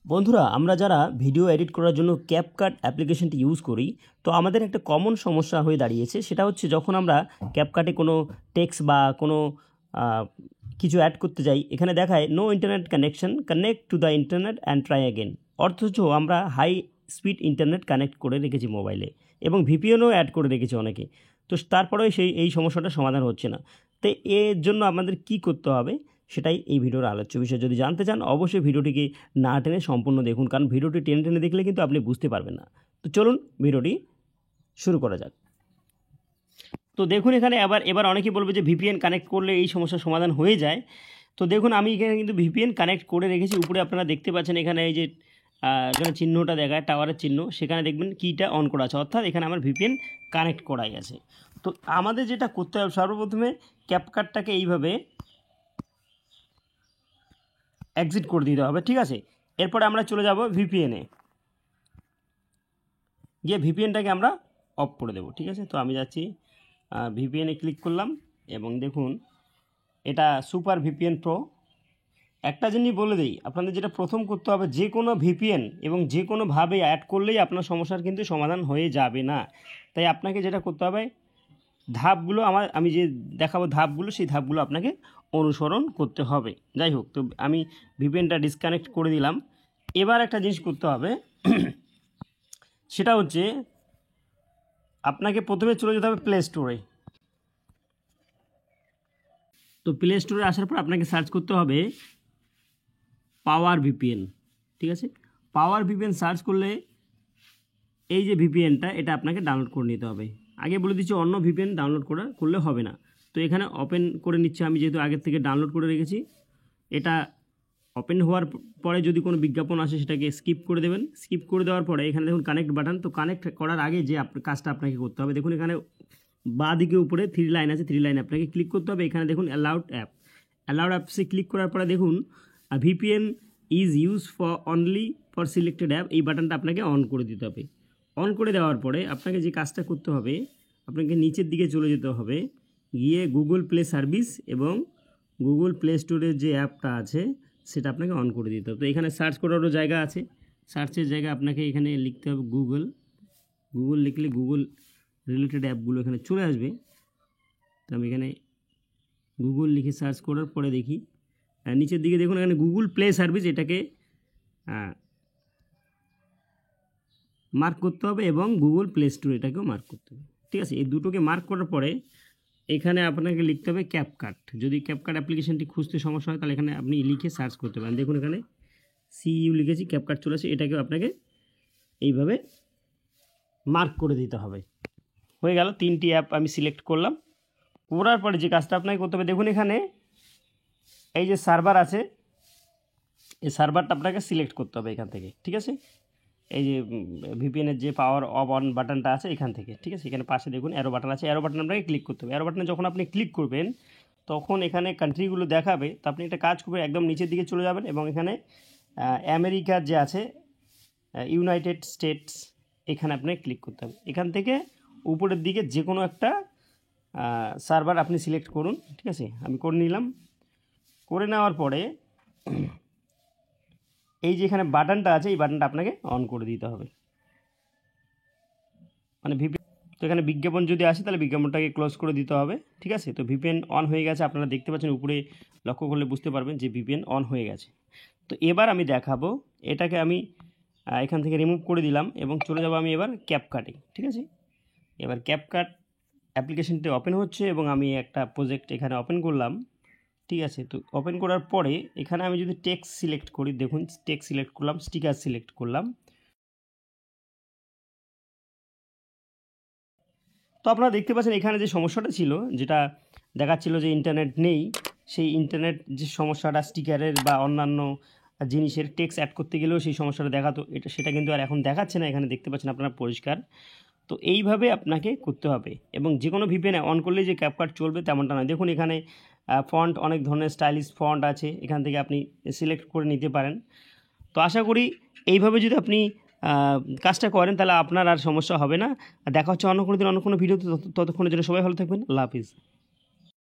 বন্ধুরা, আমরা যারা ভিডিও এডিট করার জন্য ক্যাপকাট অ্যাপ্লিকেশনটি ইউজ করি, তো আমাদের একটা কমন সমস্যা হয়ে দাঁড়িয়েছে। সেটা হচ্ছে যখন আমরা ক্যাপকাটে কোনো টেক্সট বা কোনো কিছু অ্যাড করতে যাই, এখানে দেখায় no internet connection, connect to the internet and try again. অথচ আমরা হাই স্পিড ইন্টারনেট কানেক্ট করে রেখেছি মোবাইলে এবং ভিপিএনও অ্যাড করে রেখেছি অনেকে। তো তারপরেও এই সমস্যাটা সমাধান হচ্ছে না। তো এর জন্য আমাদের কি করতে হবে সেটাই এই ভিডিওর আলোচ্য বিষয়। যদি জানতে চান অবশ্যই ভিডিওটিকে না টেনে সম্পূর্ণ দেখুন, কারণ ভিডিওটি টেনে টেনে দেখলে কিন্তু আপনি বুঝতে পারবেন না। তো চলুন ভিডিওটি শুরু করা যাক। তো দেখুন এখানে এবার অনেকেই বলবে যে ভিপিএন কানেক্ট করলে এই সমস্যার সমাধান হয়ে যায়। তো দেখুন আমি এখানে কিন্তু ভিপিএন কানেক্ট করে রেখেছি। উপরে আপনারা দেখতে পাচ্ছেন এখানে এই যে এখানে চিহ্নটা দেখায়, টাওয়ারের চিহ্ন, সেখানে দেখবেন কিটা অন করা আছে, অর্থাৎ এখানে আমার ভিপিএন কানেক্ট করাই আছে। তো আমাদের যেটা করতে হবে, সর্বপ্রথমে ক্যাপকাটটাকে এইভাবে এক্সিট করে দিতে হবে, ঠিক আছে। এরপরে আমরা চলে যাব ভিপিএনে, গিয়ে ভিপিএনটাকে আমরা অফ করে দেব, ঠিক আছে। তো আমি যাচ্ছি ভিপিএনে, ক্লিক করলাম এবং দেখুন এটা সুপার ভিপিএন প্রো। একটা জিনিস বলে দিই, আপনাদের যেটা প্রথম করতে হবে, যে কোনো ভিপিএন এবং যে কোনোভাবে অ্যাড করলেই আপনার সমস্যার কিন্তু সমাধান হয়ে যাবে না। তাই আপনাকে যেটা করতে হবে, ধাপগুলো আমি যে দেখাবো ধাপগুলো, সেই ধাপগুলো আপনাকে অনুসরণ করতে হবে। যাই হোক, তো আমি ভিপিএনটা ডিসকানেক্ট করে দিলাম। এবার একটা জিনিস করতে হবে, সেটা হচ্ছে আপনাকে প্রথমে চলে যেতে হবে প্লে স্টোরে। তো প্লে স্টোরে আসার পর আপনাকে সার্চ করতে হবে পাওয়ার ভিপিএন, ঠিক আছে। পাওয়ার ভিপিএন সার্চ করলে এই যে ভিপিএনটা, এটা আপনাকে ডাউনলোড করে নিতে হবে। আগে বলে দিচ্ছি, অন্য ভিপিএন ডাউনলোড করলে হবে না। তো এখানে ওপেন করে নিচ্ছে, আমি যেহেতু আগের থেকে ডাউনলোড করে রেখেছি। এটা ওপেন হওয়ার পরে যদি কোনো বিজ্ঞাপন আসে সেটাকে স্কিপ করে দেবেন। স্কিপ করে দেওয়ার পরে এখানে দেখুন কানেক্ট বাটন। তো কানেক্ট করার আগে যে কাজটা আপনাকে করতে হবে, দেখুন এখানে বাঁ দিকে উপরে 3 লাইন আছে, 3 লাইন আপনাকে ক্লিক করতে হবে। এখানে দেখুন অ্যালাউড অ্যাপসে ক্লিক করার পরে দেখুন VPN is use only for selected app, এই বাটনটা আপনাকে অন করে দিতে হবে। অন করে দেওয়ার পরে আপনাকে যে কাজটা করতে হবে, আপনাকে নিচের দিকে চলে যেতে হবে, গিয়ে গুগল প্লে সার্ভিস এবং গুগল প্লে স্টোরের যে অ্যাপটা আছে সেটা আপনাকে অন করে দিতে হবে। তো এখানে সার্চ করারও জায়গা আছে, সার্চের জায়গা আপনাকে এখানে লিখতে হবে গুগল লিখলে গুগল রিলেটেড অ্যাপগুলো এখানে চলে আসবে। তো আমি এখানে গুগল লিখে সার্চ করার পরে দেখি নিচের দিকে দেখুন এখানে গুগল প্লে সার্ভিস, এটাকে মার্ক করতে হবে এবং গুগল প্লে স্টোর এটাকেও মার্ক করতে হবে, ঠিক আছে। এই দুটোকে মার্ক করার পরে এখানে আপনাকে লিখতে হবে ক্যাপকাট। যদি ক্যাপকাট অ্যাপ্লিকেশনটি খুঁজতে সমস্যা হয় তাহলে এখানে আপনি লিখে সার্চ করতে পারেন। দেখুন এখানে সিইউ লিখেছি, ক্যাপকাট চলে আসে, এটাকেও আপনাকে এইভাবে মার্ক করে দিতে হবে। হয়ে গেল, 3টি অ্যাপ আমি সিলেক্ট করলাম। করার পরে যে কাজটা আপনাকে করতে হবে, দেখুন এখানে এই যে সার্ভার আছে, এই সার্ভারটা আপনাকে সিলেক্ট করতে হবে এখান থেকে, ঠিক আছে। এই যে ভিপিএনের যে পাওয়ার অফ অন বাটনটা আছে এখান থেকে, ঠিক আছে। এখানে পাশে দেখুন অ্যারো বাটন আছে, অ্যারো বাটন আপনাকে ক্লিক করতে হবে। অ্যারো বাটনে যখন আপনি ক্লিক করবেন তখন এখানে কান্ট্রিগুলো দেখাবে। তো আপনি একটা কাজ করবেন, একদম নিচের দিকে চলে যাবেন এবং এখানে আমেরিকার যে আছে ইউনাইটেড স্টেটস, এখানে আপনাকে ক্লিক করতে হবে। এখান থেকে উপরের দিকে যে কোনো একটা সার্ভার আপনি সিলেক্ট করুন, ঠিক আছে। আমি করে নিলাম। করে নেওয়ার পরে এই যে এখানে বাটনটা আছে, এই বাটনটা আপনাকে অন করে দিতে হবে, মানে তো এখানে বিজ্ঞাপন যদি আসে তাহলে বিজ্ঞাপনটাকে ক্লোজ করে দিতে হবে, ঠিক আছে। তো ভিপিএন অন হয়ে গেছে, আপনারা দেখতে পাচ্ছেন উপরে লক্ষ্য করলে বুঝতে পারবেন যে ভিপিএন অন হয়ে গেছে। তো এবার আমি দেখাবো, এটাকে আমি এখান থেকে রিমুভ করে দিলাম এবং চলে যাব আমি এবার ক্যাপকাটে, ঠিক আছে। এবার ক্যাপকাট অ্যাপ্লিকেশনটি ওপেন হচ্ছে এবং আমি একটা প্রজেক্ট এখানে ওপেন করলাম, ঠিক আছে। তো ওপেন করার পরে এখানে আমি যদি টেক্সট সিলেক্ট করি, দেখুন টেক্সট সিলেক্ট করলাম, স্টিকার সিলেক্ট করলাম। তো আপনারা দেখতে পাচ্ছেন এখানে যে সমস্যাটা ছিল, যেটা দেখাচ্ছিল যে ইন্টারনেট নেই, সেই ইন্টারনেট যে সমস্যাটা স্টিকারের বা অন্যান্য জিনিসের টেক্সট অ্যাড করতে গেলেও সেই সমস্যাটা দেখাতো, সেটা কিন্তু আর এখন দেখাচ্ছে না। এখানে দেখতে পাচ্ছেন আপনারা পরিষ্কার। তো এইভাবে আপনাকে করতে হবে এবং যে কোনো ভিপিএন অন করলেই যে ক্যাপকাট চলবে তেমনটা নয়। দেখুন এখানে ফন্ট, অনেক ধরনের স্টাইলিশ ফন্ট আছে, এখান থেকে আপনি সিলেক্ট করে নিতে পারেন। তো আশা করি এইভাবে যদি আপনি কাজটা করেন তাহলে আপনার আর সমস্যা হবে না। দেখা হচ্ছে অন্য কোনো দিন অন্য কোনো ভিডিওতে, ততক্ষণের জন্য সবাই ভালো থাকবেন। আল্লাহ হাফিজ।